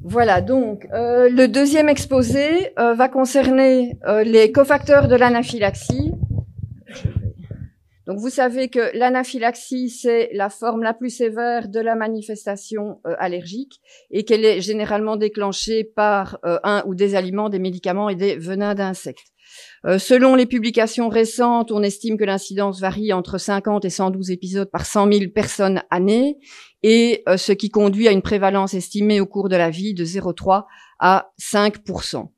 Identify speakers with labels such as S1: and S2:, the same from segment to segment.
S1: Voilà, donc le deuxième exposé va concerner les cofacteurs de l'anaphylaxie. Donc vous savez que l'anaphylaxie, c'est la forme la plus sévère de la manifestation allergique et qu'elle est généralement déclenchée par un ou des aliments, des médicaments et des venins d'insectes. Selon les publications récentes, on estime que l'incidence varie entre 50 et 112 épisodes par 100 000 personnes année, et ce qui conduit à une prévalence estimée au cours de la vie de 0,3 à 5%.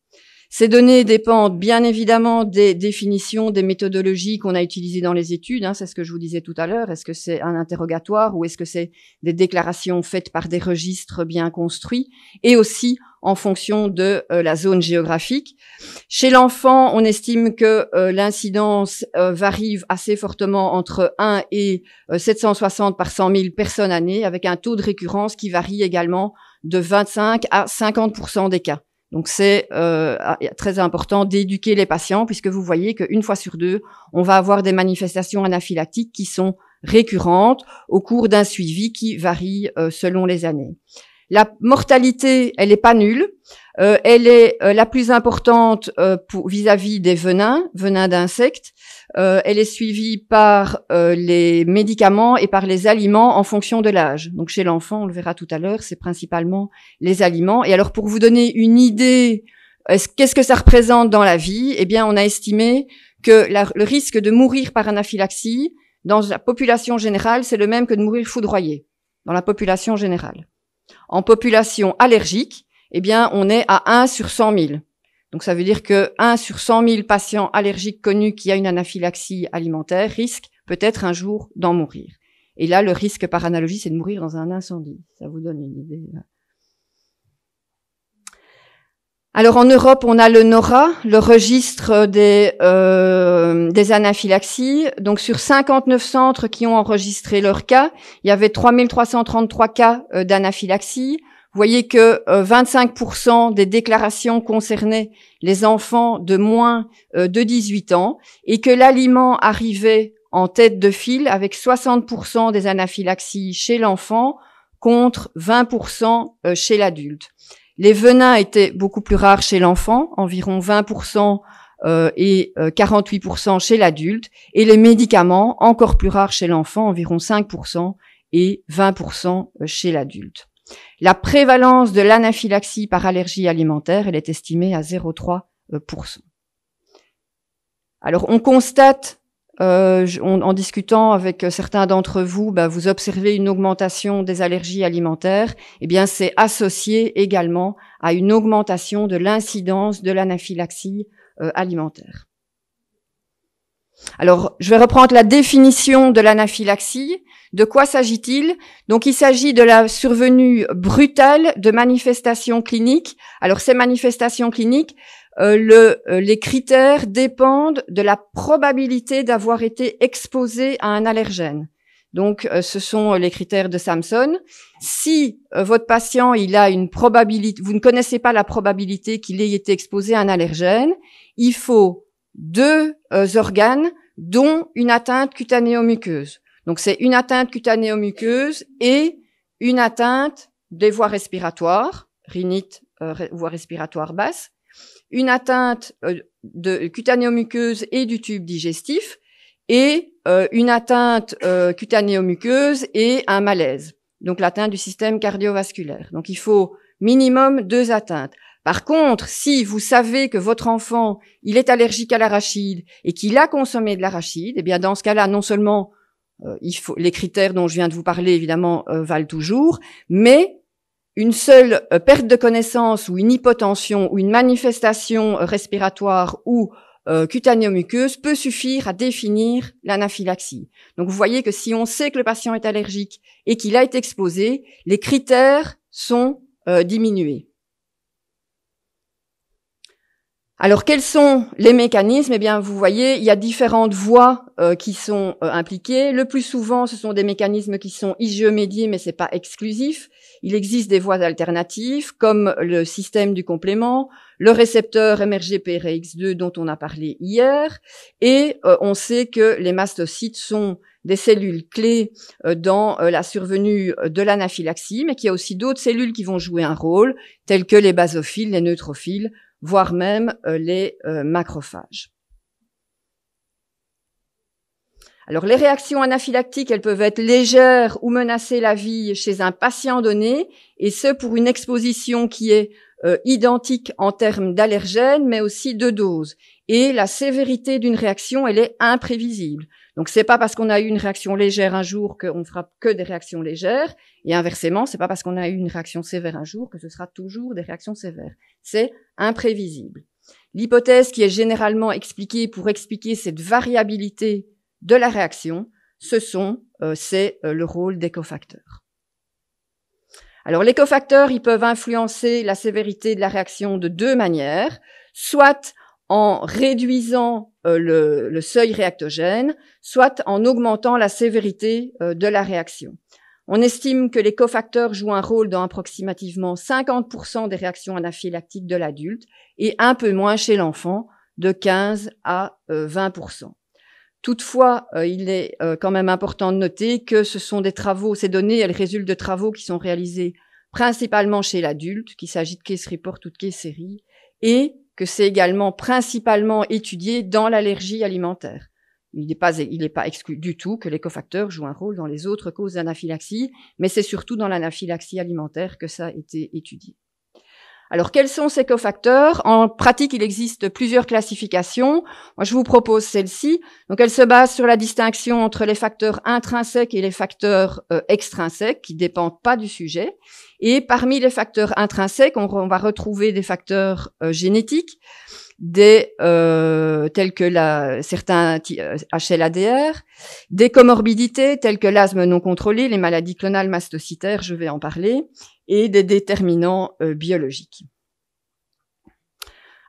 S1: Ces données dépendent bien évidemment des définitions, des méthodologies qu'on a utilisées dans les études, hein, c'est ce que je vous disais tout à l'heure. Est-ce que c'est un interrogatoire ou est-ce que c'est des déclarations faites par des registres bien construits, et aussi en fonction de la zone géographique. Chez l'enfant, on estime que l'incidence varie assez fortement entre 1 et 760 par 100 000 personnes années, avec un taux de récurrence qui varie également de 25 à 50% des cas. Donc c'est très important d'éduquer les patients, puisque vous voyez qu'une fois sur deux, on va avoir des manifestations anaphylactiques qui sont récurrentes au cours d'un suivi qui varie selon les années. La mortalité, elle n'est pas nulle. Elle est la plus importante vis-à-vis des venins d'insectes. Elle est suivie par les médicaments et par les aliments en fonction de l'âge. Donc chez l'enfant, on le verra tout à l'heure, c'est principalement les aliments. Et alors pour vous donner une idée, qu'est-ce que ça représente dans la vie? Eh bien, on a estimé que le risque de mourir par anaphylaxie dans la population générale, c'est le même que de mourir foudroyé dans la population générale. En population allergique, eh bien, on est à 1 sur 100 000. Donc, ça veut dire que 1 sur 100 000 patients allergiques connus qui a une anaphylaxie alimentaire risque peut-être un jour d'en mourir. Et là, le risque par analogie, c'est de mourir dans un incendie. Ça vous donne une idée. Alors, en Europe, on a le NORA, le registre des anaphylaxies. Donc, sur 59 centres qui ont enregistré leur cas, il y avait 3333 cas d'anaphylaxie. Vous voyez que 25% des déclarations concernaient les enfants de moins de 18 ans et que l'aliment arrivait en tête de file avec 60% des anaphylaxies chez l'enfant contre 20% chez l'adulte. Les venins étaient beaucoup plus rares chez l'enfant, environ 20% et 48% chez l'adulte, et les médicaments, encore plus rares chez l'enfant, environ 5% et 20% chez l'adulte. La prévalence de l'anaphylaxie par allergie alimentaire, elle est estimée à 0,3%. Alors, on constate, en discutant avec certains d'entre vous, vous observez une augmentation des allergies alimentaires. Eh bien, c'est associé également à une augmentation de l'incidence de l'anaphylaxie alimentaire. Alors, je vais reprendre la définition de l'anaphylaxie. De quoi s'agit-il? Donc, il s'agit de la survenue brutale de manifestations cliniques. Alors, ces manifestations cliniques, les critères dépendent de la probabilité d'avoir été exposé à un allergène. Donc, ce sont les critères de Samson. Si votre patient, il a une probabilité, vous ne connaissez pas la probabilité qu'il ait été exposé à un allergène, il faut 2 organes, dont une atteinte cutanéo-muqueuse. Donc, c'est une atteinte cutanéo-muqueuse et une atteinte des voies respiratoires, rhinite, voie respiratoire basse, une atteinte de cutanéo-muqueuse et du tube digestif, et une atteinte cutanéo-muqueuse et un malaise. Donc, l'atteinte du système cardiovasculaire. Donc, il faut minimum 2 atteintes. Par contre, si vous savez que votre enfant, il est allergique à l'arachide et qu'il a consommé de l'arachide, eh bien, dans ce cas-là, non seulement les critères dont je viens de vous parler, évidemment, valent toujours, mais une seule perte de connaissance ou une hypotension ou une manifestation respiratoire ou cutanéo-muqueuse peut suffire à définir l'anaphylaxie. Donc, vous voyez que si on sait que le patient est allergique et qu'il a été exposé, les critères sont diminués. Alors, quels sont les mécanismes? Eh bien, vous voyez, il y a différentes voies qui sont impliquées. Le plus souvent, ce sont des mécanismes qui sont IgE-médiés, mais c'est pas exclusif. il existe des voies alternatives comme le système du complément, le récepteur MRGPRX2 dont on a parlé hier, et on sait que les mastocytes sont des cellules clés dans la survenue de l'anaphylaxie, mais qu'il y a aussi d'autres cellules qui vont jouer un rôle, telles que les basophiles, les neutrophiles, voire même les macrophages. Alors, les réactions anaphylactiques, elles peuvent être légères ou menacer la vie chez un patient donné, et ce pour une exposition qui est identique en termes d'allergènes, mais aussi de doses. Et la sévérité d'une réaction, elle est imprévisible. Donc, c'est pas parce qu'on a eu une réaction légère un jour qu'on fera que des réactions légères, et inversement, c'est pas parce qu'on a eu une réaction sévère un jour que ce sera toujours des réactions sévères. C'est imprévisible. L'hypothèse qui est généralement expliquée pour expliquer cette variabilité de la réaction, c'est le rôle des cofacteurs. Alors, les cofacteurs, ils peuvent influencer la sévérité de la réaction de deux manières, soit en réduisant le seuil réactogène, soit en augmentant la sévérité de la réaction. On estime que les cofacteurs jouent un rôle dans approximativement 50% des réactions anaphylactiques de l'adulte et un peu moins chez l'enfant, de 15 à 20%. Toutefois, il est quand même important de noter que ce sont des travaux, ces données, elles résultent de travaux qui sont réalisés principalement chez l'adulte, qu'il s'agit de case report ou de case série, et que c'est également principalement étudié dans l'allergie alimentaire. Il n'est pas exclu du tout que les cofacteurs jouent un rôle dans les autres causes d'anaphylaxie, mais c'est surtout dans l'anaphylaxie alimentaire que ça a été étudié. Alors, quels sont ces cofacteurs? En pratique, il existe plusieurs classifications. Moi, je vous propose celle-ci. Donc, elle se base sur la distinction entre les facteurs intrinsèques et les facteurs extrinsèques, qui dépendent pas du sujet. Et parmi les facteurs intrinsèques, on va retrouver des facteurs génétiques, tels que certains HLA-DR, des comorbidités telles que l'asthme non contrôlé, les maladies clonales mastocytaires, je vais en parler, et des déterminants biologiques.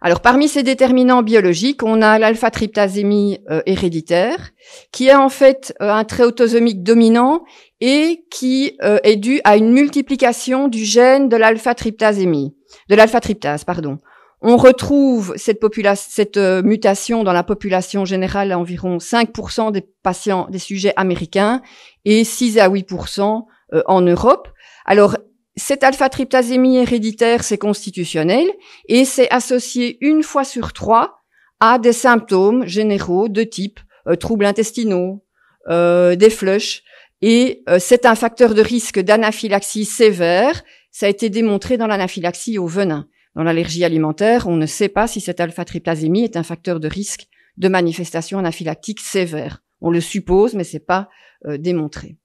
S1: Alors, parmi ces déterminants biologiques, on a l'alpha-tryptasémie héréditaire, qui est en fait un trait autosomique dominant et qui est dû à une multiplication du gène de l'alpha-tryptase, pardon. On retrouve cette mutation dans la population générale à environ 5% des patients, des sujets américains et 6 à 8% en Europe. Alors, cette alpha-tryptasémie héréditaire, c'est constitutionnel et c'est associé une fois sur 3 à des symptômes généraux de type troubles intestinaux, des flushs, et c'est un facteur de risque d'anaphylaxie sévère. Ça a été démontré dans l'anaphylaxie au venin. Dans l'allergie alimentaire, on ne sait pas si cette alpha-tryptasémie est un facteur de risque de manifestation anaphylactique sévère. On le suppose, mais c'est pas démontré.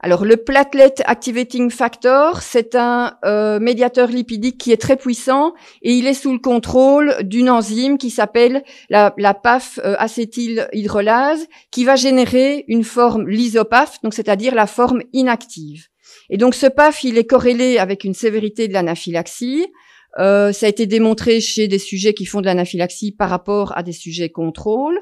S1: Alors, le platelet activating factor, c'est un médiateur lipidique qui est très puissant et il est sous le contrôle d'une enzyme qui s'appelle la PAF acétylhydrolase, qui va générer une forme lysopaf, donc c'est-à-dire la forme inactive. Et donc, ce PAF, il est corrélé avec une sévérité de l'anaphylaxie. Ça a été démontré chez des sujets qui font de l'anaphylaxie par rapport à des sujets contrôle.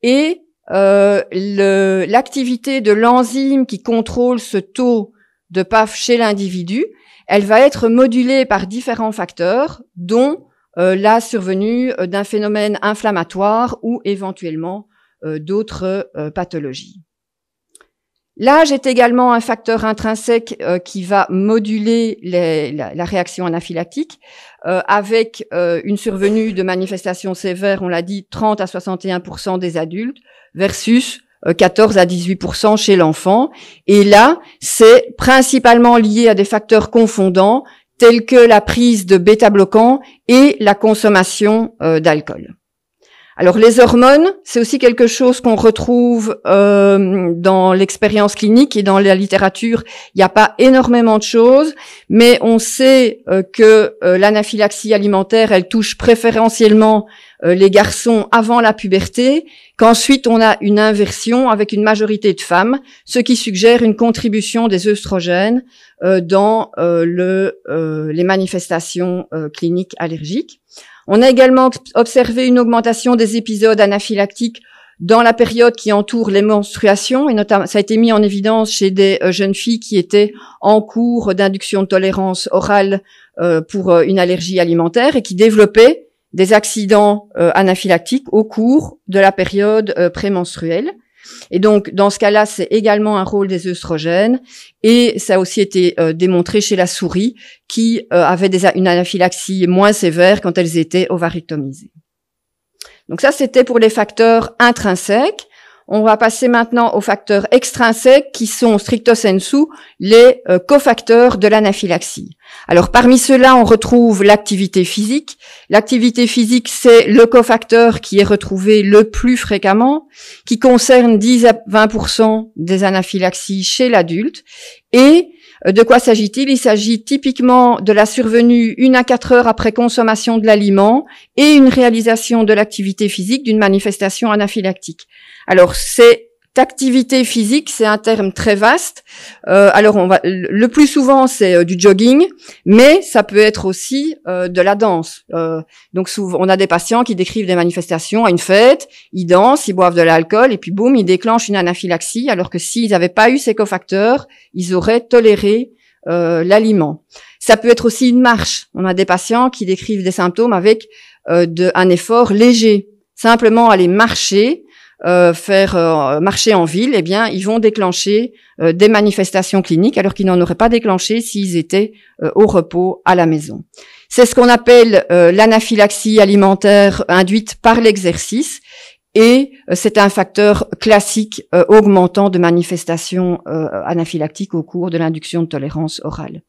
S1: Et l'activité de l'enzyme qui contrôle ce taux de PAF chez l'individu, elle va être modulée par différents facteurs, dont la survenue d'un phénomène inflammatoire ou éventuellement d'autres pathologies. L'âge est également un facteur intrinsèque qui va moduler la réaction anaphylactique avec une survenue de manifestations sévères, on l'a dit, 30 à 61% des adultes versus 14 à 18% chez l'enfant. Et là, c'est principalement lié à des facteurs confondants tels que la prise de bêta-bloquants et la consommation d'alcool. Alors, les hormones, c'est aussi quelque chose qu'on retrouve dans l'expérience clinique et dans la littérature. Il n'y a pas énormément de choses, mais on sait que l'anaphylaxie alimentaire, elle touche préférentiellement les garçons avant la puberté, qu'ensuite on a une inversion avec une majorité de femmes, ce qui suggère une contribution des œstrogènes dans les manifestations cliniques allergiques. On a également observé une augmentation des épisodes anaphylactiques dans la période qui entoure les menstruations, et notamment, ça a été mis en évidence chez des jeunes filles qui étaient en cours d'induction de tolérance orale pour une allergie alimentaire et qui développaient des accidents anaphylactiques au cours de la période prémenstruelle. Et donc, dans ce cas-là, c'est également un rôle des œstrogènes, et ça a aussi été démontré chez la souris, qui avait une anaphylaxie moins sévère quand elles étaient ovarectomisées. Donc ça, c'était pour les facteurs intrinsèques. On va passer maintenant aux facteurs extrinsèques, qui sont stricto sensu les cofacteurs de l'anaphylaxie. Alors, parmi ceux-là, on retrouve l'activité physique. L'activité physique, c'est le cofacteur qui est retrouvé le plus fréquemment, qui concerne 10 à 20% des anaphylaxies chez l'adulte. Et de quoi s'agit-il? Il s'agit typiquement de la survenue 1 à 4 heures après consommation de l'aliment et une réalisation de l'activité physique d'une manifestation anaphylactique. Alors, cette activité physique, c'est un terme très vaste. Alors, le plus souvent, c'est du jogging, mais ça peut être aussi de la danse. Donc, souvent, on a des patients qui décrivent des manifestations à une fête, ils dansent, ils boivent de l'alcool, et puis boum, ils déclenchent une anaphylaxie, alors que s'ils n'avaient pas eu ces cofacteurs, ils auraient toléré l'aliment. Ça peut être aussi une marche. On a des patients qui décrivent des symptômes avec un effort léger. Simplement aller marcher, marcher en ville, eh bien, ils vont déclencher des manifestations cliniques alors qu'ils n'en auraient pas déclenché s'ils étaient au repos à la maison. C'est ce qu'on appelle l'anaphylaxie alimentaire induite par l'exercice, et c'est un facteur classique augmentant de manifestations anaphylactiques au cours de l'induction de tolérance orale.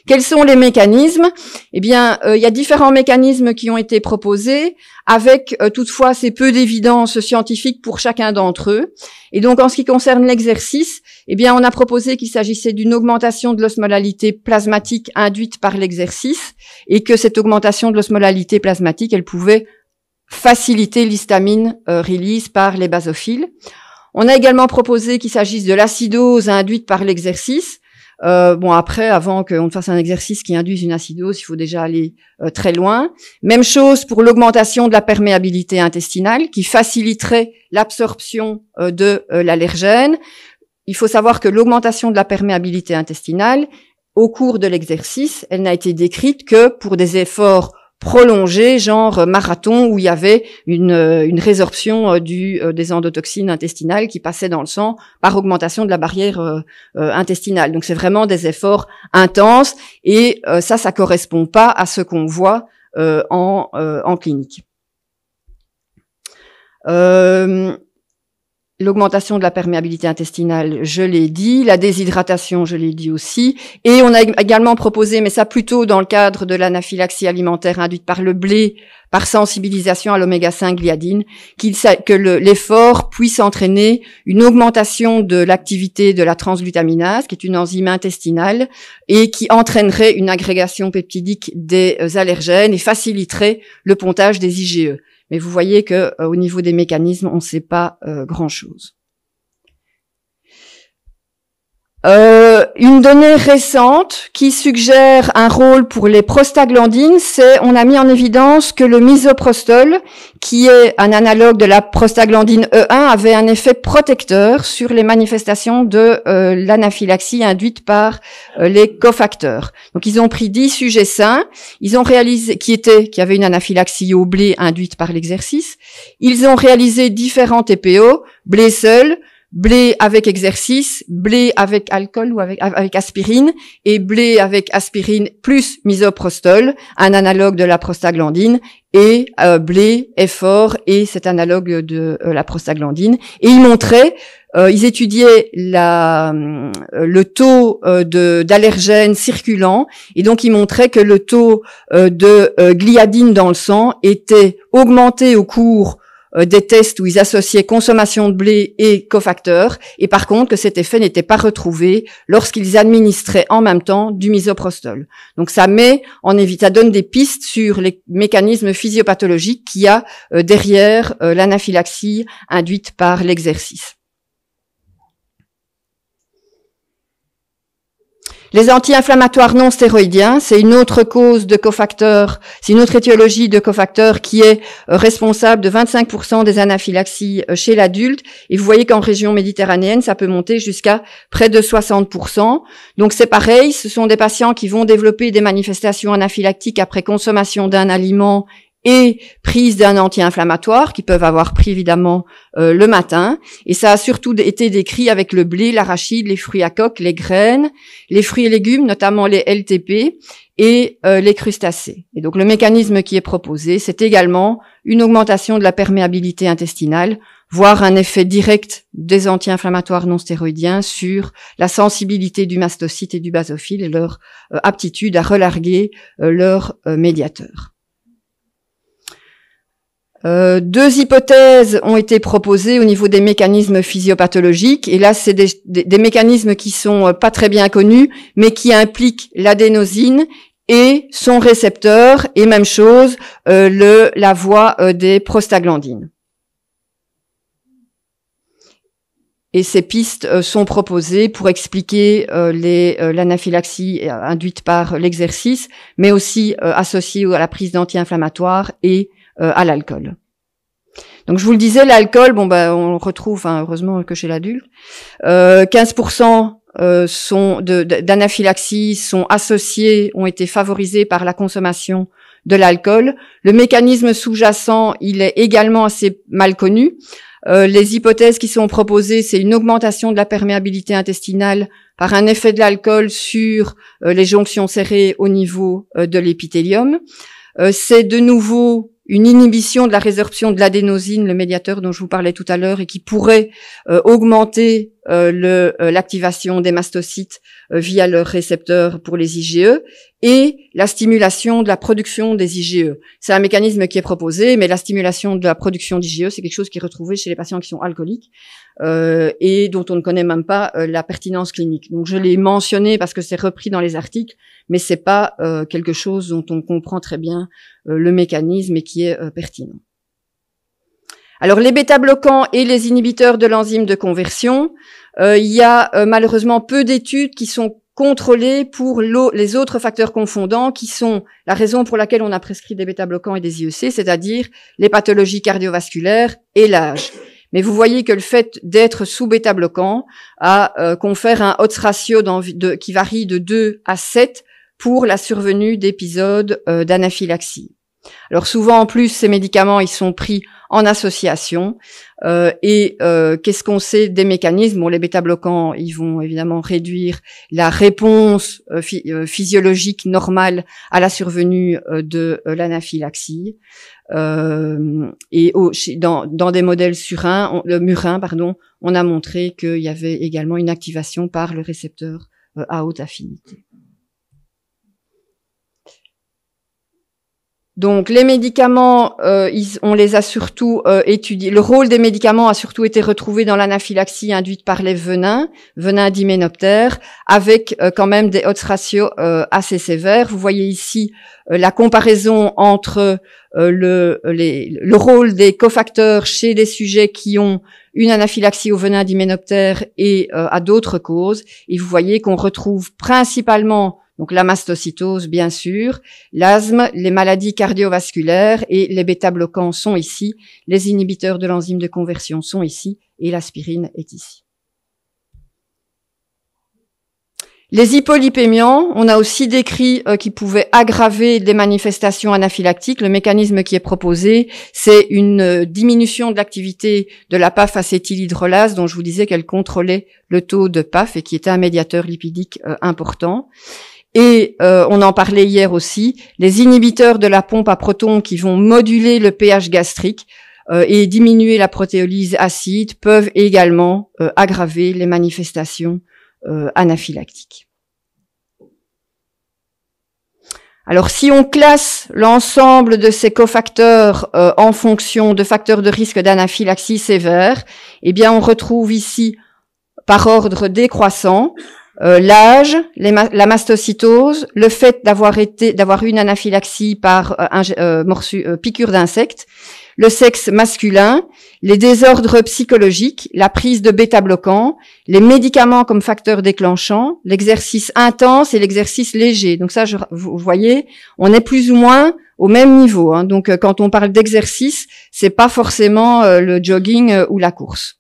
S1: Quels sont les mécanismes? Eh bien, il y a différents mécanismes qui ont été proposés, avec toutefois assez peu d'évidence scientifique pour chacun d'entre eux. Et donc, en ce qui concerne l'exercice, eh bien, on a proposé qu'il s'agissait d'une augmentation de l'osmolalité plasmatique induite par l'exercice, et que cette augmentation de l'osmolalité plasmatique, elle pouvait faciliter l'histamine release par les basophiles. On a également proposé qu'il s'agisse de l'acidose induite par l'exercice. Bon, après, avant qu'on fasse un exercice qui induise une acidose, il faut déjà aller très loin. Même chose pour l'augmentation de la perméabilité intestinale, qui faciliterait l'absorption de l'allergène. Il faut savoir que l'augmentation de la perméabilité intestinale, au cours de l'exercice, elle n'a été décrite que pour des efforts prolongé, genre marathon, où il y avait une résorption des endotoxines intestinales qui passaient dans le sang par augmentation de la barrière intestinale. Donc c'est vraiment des efforts intenses, et ça correspond pas à ce qu'on voit en clinique. L'augmentation de la perméabilité intestinale, je l'ai dit, la déshydratation, je l'ai dit aussi, et on a également proposé, mais ça plutôt dans le cadre de l'anaphylaxie alimentaire induite par le blé, par sensibilisation à l'oméga 5 gliadine, que l'effort puisse entraîner une augmentation de l'activité de la transglutaminase, qui est une enzyme intestinale, et qui entraînerait une agrégation peptidique des allergènes et faciliterait le pontage des IgE. Mais vous voyez que au niveau des mécanismes, on ne sait pas grand-chose. Une donnée récente qui suggère un rôle pour les prostaglandines, on a mis en évidence que le misoprostol, qui est un analogue de la prostaglandine E1, avait un effet protecteur sur les manifestations de l'anaphylaxie induite par les cofacteurs. Donc ils ont pris 10 sujets sains, ils ont réalisé qui avaient une anaphylaxie au blé induite par l'exercice. Ils ont réalisé différents TPO, blé seul, blé avec exercice, blé avec alcool ou avec aspirine, et blé avec aspirine plus misoprostol, un analogue de la prostaglandine, et blé effort et cet analogue de la prostaglandine. Et ils montraient, ils étudiaient le taux d'allergènes circulant, et donc ils montraient que le taux de gliadine dans le sang était augmenté au cours des tests où ils associaient consommation de blé et cofacteurs, et par contre que cet effet n'était pas retrouvé lorsqu'ils administraient en même temps du misoprostol. Donc ça donne des pistes sur les mécanismes physiopathologiques qu'il y a derrière l'anaphylaxie induite par l'exercice. Les anti-inflammatoires non stéroïdiens, c'est une autre cause de cofacteur, c'est une autre étiologie de cofacteur qui est responsable de 25% des anaphylaxies chez l'adulte. Et vous voyez qu'en région méditerranéenne, ça peut monter jusqu'à près de 60%. Donc c'est pareil, ce sont des patients qui vont développer des manifestations anaphylactiques après consommation d'un aliment et prise d'un anti-inflammatoire qu'ils peuvent avoir pris évidemment le matin. Et ça a surtout été décrit avec le blé, l'arachide, les fruits à coque, les graines, les fruits et légumes, notamment les LTP et les crustacés. Et donc le mécanisme qui est proposé, c'est également une augmentation de la perméabilité intestinale, voire un effet direct des anti-inflammatoires non stéroïdiens sur la sensibilité du mastocyte et du basophile et leur aptitude à relarguer leur médiateur. Deux hypothèses ont été proposées au niveau des mécanismes physiopathologiques, et là c'est des mécanismes qui sont pas très bien connus, mais qui impliquent l'adénosine et son récepteur, et même chose, la voie des prostaglandines. Et ces pistes sont proposées pour expliquer l'anaphylaxie induite par l'exercice, mais aussi associée à la prise d'anti-inflammatoires et à l'alcool. Donc je vous le disais, l'alcool, on le retrouve, heureusement que chez l'adulte, 15% d'anaphylaxie ont été favorisés par la consommation de l'alcool. Le mécanisme sous-jacent, il est également assez mal connu. Les hypothèses qui sont proposées, c'est une augmentation de la perméabilité intestinale par un effet de l'alcool sur les jonctions serrées au niveau de l'épithélium. C'est de nouveau une inhibition de la résorption de l'adénosine, le médiateur dont je vous parlais tout à l'heure, et qui pourrait augmenter l'activation des mastocytes via leur récepteur pour les IgE, et la stimulation de la production des IgE. C'est un mécanisme qui est proposé, mais la stimulation de la production d'IgE, c'est quelque chose qui est retrouvé chez les patients qui sont alcooliques et dont on ne connaît même pas la pertinence clinique. Donc je l'ai mentionné parce que c'est repris dans les articles, mais c'est pas quelque chose dont on comprend très bien le mécanisme et qui est pertinent. Alors les bêta-bloquants et les inhibiteurs de l'enzyme de conversion, il y a malheureusement peu d'études qui sont contrôlées pour les autres facteurs confondants qui sont la raison pour laquelle on a prescrit des bêta-bloquants et des IEC, c'est-à-dire les pathologies cardiovasculaires et l'âge. Mais vous voyez que le fait d'être sous bêta-bloquant confère un odds ratio qui varie de 2 à 7 pour la survenue d'épisodes d'anaphylaxie. Alors souvent en plus ces médicaments ils sont pris en association qu'est-ce qu'on sait des mécanismes? Bon, les bêta-bloquants ils vont évidemment réduire la réponse physiologique normale à la survenue de l'anaphylaxie dans des modèles murins, on a montré qu'il y avait également une activation par le récepteur à haute affinité. Donc les médicaments, on les a surtout étudiés. Le rôle des médicaments a surtout été retrouvé dans l'anaphylaxie induite par les venins d'hyménoptère, avec quand même des odds ratios assez sévères. Vous voyez ici la comparaison entre le rôle des cofacteurs chez des sujets qui ont une anaphylaxie au venin d'hyménoptère et à d'autres causes. Et vous voyez qu'on retrouve principalement donc la mastocytose, bien sûr, l'asthme, les maladies cardiovasculaires et les bêta-bloquants sont ici, les inhibiteurs de l'enzyme de conversion sont ici et l'aspirine est ici. Les hypolipémiants, on a aussi décrit qu'ils pouvaient aggraver des manifestations anaphylactiques. Le mécanisme qui est proposé, c'est une diminution de l'activité de la PAF acétylhydrolase, dont je vous disais qu'elle contrôlait le taux de PAF et qui était un médiateur lipidique important. Et on en parlait hier aussi, les inhibiteurs de la pompe à protons qui vont moduler le pH gastrique et diminuer la protéolyse acide peuvent également aggraver les manifestations anaphylactiques. Alors si on classe l'ensemble de ces cofacteurs en fonction de facteurs de risque d'anaphylaxie sévère, eh bien on retrouve ici par ordre décroissant l'âge, la mastocytose, le fait d'avoir eu une anaphylaxie par piqûre d'insectes, le sexe masculin, les désordres psychologiques, la prise de bêta-bloquants, les médicaments comme facteurs déclenchants, l'exercice intense et l'exercice léger. Donc ça, vous voyez, on est plus ou moins au même niveau. Hein. Donc quand on parle d'exercice, c'est pas forcément le jogging ou la course.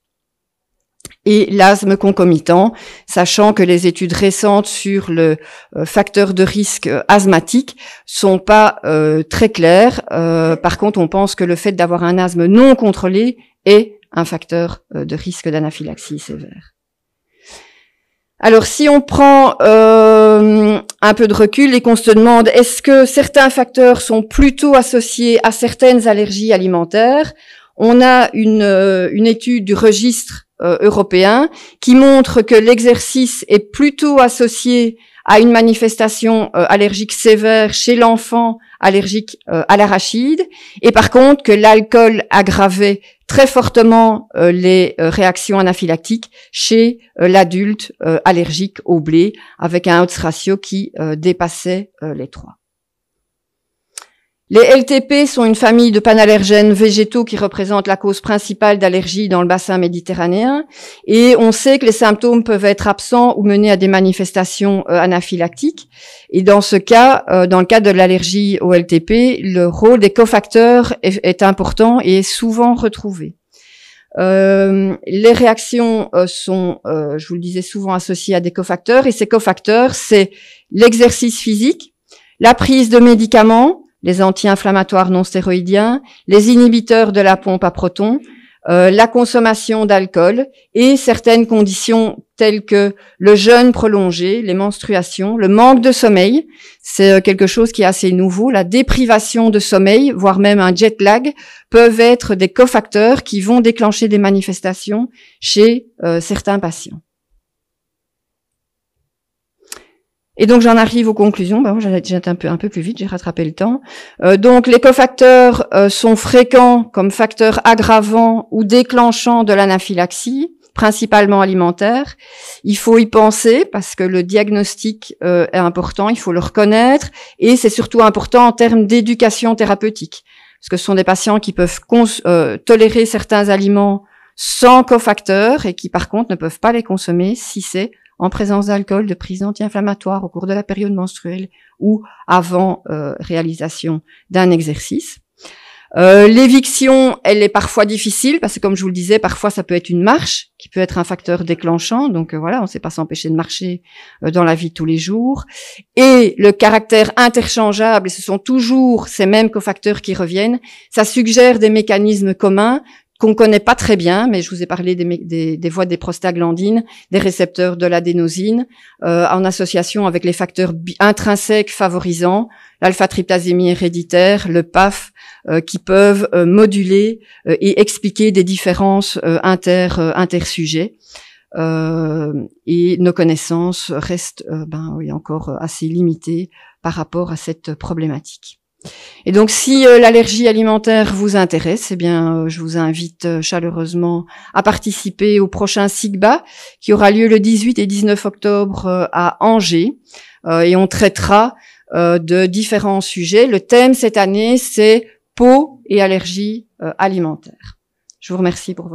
S1: Et l'asthme concomitant, sachant que les études récentes sur le facteur de risque asthmatique sont pas très claires. Par contre, on pense que le fait d'avoir un asthme non contrôlé est un facteur de risque d'anaphylaxie sévère. Alors, si on prend un peu de recul et qu'on se demande est-ce que certains facteurs sont plutôt associés à certaines allergies alimentaires, on a une étude du registre européen qui montre que l'exercice est plutôt associé à une manifestation allergique sévère chez l'enfant allergique à l'arachide, et par contre que l'alcool aggravait très fortement les réactions anaphylactiques chez l'adulte allergique au blé, avec un odds ratio qui dépassait les 3. Les LTP sont une famille de panallergènes végétaux qui représentent la cause principale d'allergie dans le bassin méditerranéen, et on sait que les symptômes peuvent être absents ou mener à des manifestations anaphylactiques. Et dans ce cas, dans le cas de l'allergie au LTP, le rôle des cofacteurs est important et est souvent retrouvé. Les réactions sont, je vous le disais, souvent associées à des cofacteurs, et ces cofacteurs, c'est l'exercice physique, la prise de médicaments, les anti-inflammatoires non stéroïdiens, les inhibiteurs de la pompe à protons, la consommation d'alcool et certaines conditions telles que le jeûne prolongé, les menstruations, le manque de sommeil, c'est quelque chose qui est assez nouveau, la déprivation de sommeil, voire même un jet lag, peuvent être des cofacteurs qui vont déclencher des manifestations chez certains patients. Et donc j'en arrive aux conclusions. J'étais un peu plus vite, j'ai rattrapé le temps. Donc les cofacteurs sont fréquents comme facteurs aggravants ou déclenchants de l'anaphylaxie, principalement alimentaire. Il faut y penser parce que le diagnostic est important, il faut le reconnaître, et c'est surtout important en termes d'éducation thérapeutique, parce que ce sont des patients qui peuvent tolérer certains aliments sans cofacteurs et qui par contre ne peuvent pas les consommer si c'est en présence d'alcool, de prise anti-inflammatoire au cours de la période menstruelle ou avant réalisation d'un exercice. L'éviction, elle est parfois difficile parce que, comme je vous le disais, parfois ça peut être une marche qui peut être un facteur déclenchant. Donc voilà, on ne sait pas s'empêcher de marcher dans la vie de tous les jours. Et le caractère interchangeable, et ce sont toujours ces mêmes cofacteurs qui reviennent, ça suggère des mécanismes communs qu'on connaît pas très bien, mais je vous ai parlé des voies des prostaglandines, des récepteurs de l'adénosine, en association avec les facteurs intrinsèques favorisants, l'alpha-tryptasémie héréditaire, le PAF, qui peuvent moduler et expliquer des différences intersujets. Et nos connaissances restent encore assez limitées par rapport à cette problématique. Et donc, si l'allergie alimentaire vous intéresse, eh bien, je vous invite chaleureusement à participer au prochain SIGBA qui aura lieu le 18 et 19 octobre à Angers, et on traitera de différents sujets. Le thème cette année, c'est peau et allergie alimentaire. Je vous remercie pour votre